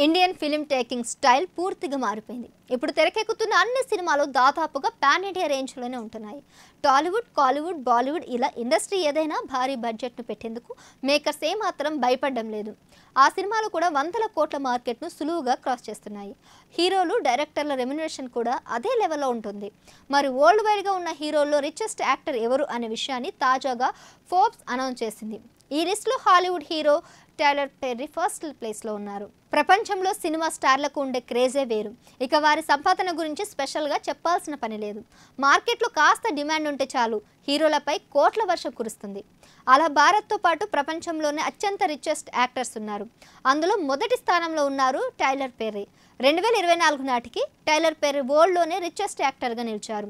Indian film taking style పూర్తిగా మారిపోయింది. ఇప్పుడు తెరకెక్కుతున్న అన్ని సినిమాలు దాదాపుగా పాన్ ఇండియా రేంజ్లోనే ఉంటున్నాయి. టాలీవుడ్, కాలీవుడ్, బాలీవుడ్ ఇలా ఇండస్ట్రీ ఏదైనా భారీ బడ్జెట్ను పెట్టేందుకు మేకర్స్ ఏమాత్రం భయపడడం లేదు. ఆ సినిమాలు కూడా వందల కోట్ల మార్కెట్ను సులువుగా క్రాస్ చేస్తున్నాయి. హీరోలు, డైరెక్టర్ల రెమ్యునరేషన్ కూడా అదే లెవెల్లో ఉంటుంది. మరి వరల్డ్ వైడ్గా ఉన్న హీరోల్లో రిచెస్ట్ యాక్టర్ ఎవరు అనే విషయాన్ని తాజాగా ఫోర్బ్స్ అనౌన్స్ చేసింది. ఈ లిస్టులో Hollywood hero Tyler Perry first ప్లేస్లో ఉన్నారు. ప్రపంచంలో సినిమా స్టార్లకు ఉండే క్రేజే వేరు. ఇక వారి సంపాదన గురించి స్పెషల్గా చెప్పాల్సిన పని లేదు. మార్కెట్లో కాస్త డిమాండ్ ఉంటే చాలు, హీరోలపై కోట్ల వర్షం కురుస్తుంది. అలా భారత్తో పాటు ప్రపంచంలోనే అత్యంత రిచెస్ట్ యాక్టర్స్ ఉన్నారు. అందులో మొదటి స్థానంలో ఉన్నారు టైలర్ పెర్రీ. 2024 నాటికి టైలర్ పెర్రీ వరల్డ్లోనే రిచెస్ట్ యాక్టర్గా నిలిచారు.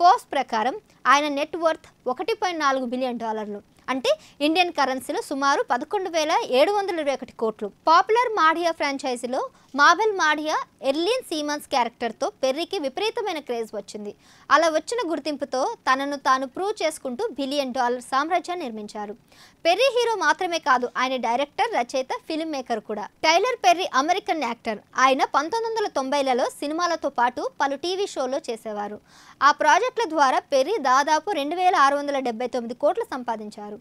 ఫోర్బ్స్ ప్రకారం ఆయన నెట్ వర్త్ $1.4 బిలియన్, అంటే ఇండియన్ కరెన్సీలో సుమారు 11,721 కోట్లు. పాపులర్ మాడియా ఫ్రాంచైజీలో మాబెల్ మాడియా ఎర్లీన్ సీమన్స్ క్యారెక్టర్తో పెర్రీకి విపరీతమైన క్రేజ్ వచ్చింది. అలా వచ్చిన గుర్తింపుతో తనను తాను ప్రూవ్ చేసుకుంటూ $1 బిలియన్ సామ్రాజ్యాన్ని నిర్మించారు. పెర్రీ హీరో మాత్రమే కాదు, ఆయన డైరెక్టర్, రచయిత, ఫిల్మ్ మేకర్ కూడా. Tyler Perry American actor. ఆయన 1990లలో సినిమాలతో పాటు పలు టీవీ షోల్లో చేసేవారు. ఆ ప్రాజెక్టుల ద్వారా పెర్రీ దాదాపు 2,679 కోట్లు సంపాదించారు.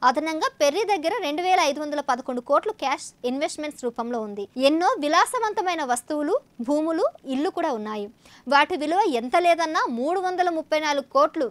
అదనంగా పెర్రీ దగ్గర 2,511 కోట్లు క్యాష్ ఇన్వెస్ట్మెంట్స్ రూపంలో ఉంది. ఎన్నో విలాసవంతమైన వస్తువులు, భూములు, ఇల్లు కూడా ఉన్నాయి. వాటి విలువ ఎంత లేదన్నా 334 కోట్లు.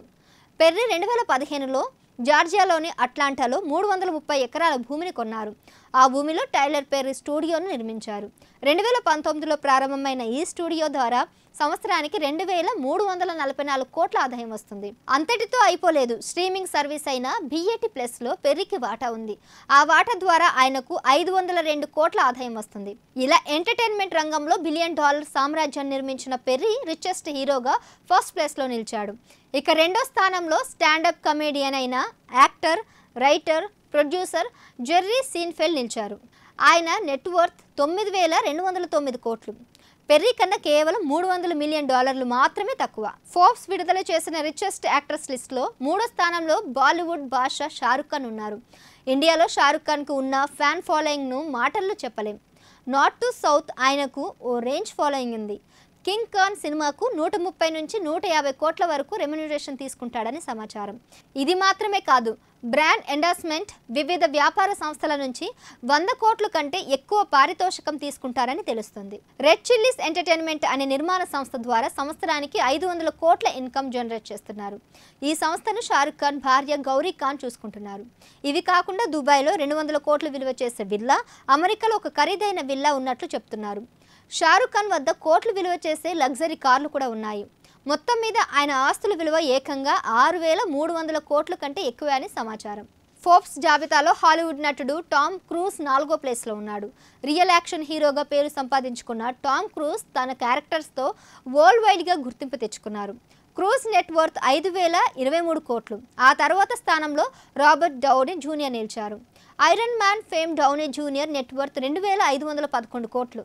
పెర్రీ 2015లో జార్జియాలోని అట్లాంటాలో 330 ఎకరాల భూమిని కొన్నారు. ఆ భూమిలో టైలర్ పెర్రీ స్టూడియోను నిర్మించారు. 2019లో ప్రారంభమైన ఈ స్టూడియో ద్వారా సంవత్సరానికి 2,344 కోట్ల ఆదాయం వస్తుంది. అంతటితో అయిపోలేదు. స్ట్రీమింగ్ సర్వీస్ అయిన BAT+లో పెర్రీకి వాటా ఉంది. ఆ వాటా ద్వారా ఆయనకు 502 కోట్ల ఆదాయం వస్తుంది. ఇలా ఎంటర్టైన్మెంట్ రంగంలో $1 బిలియన్ సామ్రాజ్యాన్ని నిర్మించిన పెర్రీ రిచెస్ట్ హీరోగా ఫస్ట్ ప్లేస్లో నిలిచాడు. ఇక రెండో స్థానంలో స్టాండప్ కమెడియన్ అయిన యాక్టర్, రైటర్, ప్రొడ్యూసర్ జెర్రీ సీన్ఫెల్డ్ నిలిచారు. ఆయన నెట్ వర్త్ $9,209 కోట్లు. పెర్రీ కన్నా కేవలం $300 మిలియన్ మాత్రమే తక్కువ. ఫోర్బ్స్ విడుదల చేసిన రిచెస్ట్ యాక్టర్స్ లిస్ట్లో మూడో స్థానంలో బాలీవుడ్ బాద్షా షారుఖ్ ఖాన్ ఉన్నారు. ఇండియాలో షారుఖ్ ఖాన్కు ఉన్న ఫ్యాన్ ఫాలోయింగ్ను మాటల్లో చెప్పలేం. నార్త్ టు సౌత్ ఆయనకు ఓ రేంజ్ ఫాలోయింగ్ ఉంది. కింగ్ ఖాన్ సినిమాకు 130 నుంచి 150 కోట్ల వరకు రెమ్యునరేషన్ తీసుకుంటాడని సమాచారం. ఇది మాత్రమే కాదు, బ్రాండ్ ఎండార్స్మెంట్, వివిధ వ్యాపార సంస్థల నుంచి 100 కోట్ల కంటే ఎక్కువ పారితోషికం తీసుకుంటారని తెలుస్తుంది. రెడ్ చిల్లీస్ ఎంటర్టైన్మెంట్ అనే నిర్మాణ సంస్థ ద్వారా సంవత్సరానికి 500 కోట్ల ఇన్కమ్ జనరేట్ చేస్తున్నారు. ఈ సంస్థను షారుఖ్ ఖాన్ భార్య గౌరీ ఖాన్ చూసుకుంటున్నారు. ఇవి కాకుండా దుబాయ్లో 200 కోట్లు విలువ చేసే విల్లా, అమెరికాలో ఒక ఖరీదైన విల్లా ఉన్నట్లు చెప్తున్నారు. షారుఖ్ ఖాన్ వద్ద కోట్లు విలువ చేసే లగ్జరీ కార్లు కూడా ఉన్నాయి. మొత్తం మీద ఆయన ఆస్తుల విలువ ఏకంగా 6,300 కోట్ల కంటే ఎక్కువ అని సమాచారం. ఫోర్బ్స్ జాబితాలో హాలీవుడ్ నటుడు టామ్ క్రూజ్ 4వ ప్లేస్లో ఉన్నాడు. రియల్ యాక్షన్ హీరోగా పేరు సంపాదించుకున్న టామ్ క్రూజ్ తన క్యారెక్టర్స్తో వరల్డ్ వైడ్గా గుర్తింపు తెచ్చుకున్నారు. క్రూజ్ నెట్ వర్త్ 5,023 కోట్లు. ఆ తర్వాత స్థానంలో రాబర్ట్ డౌనీ జూనియర్ నిలిచారు. Iron man fame Downey junior net worth 2,511 కోట్లు.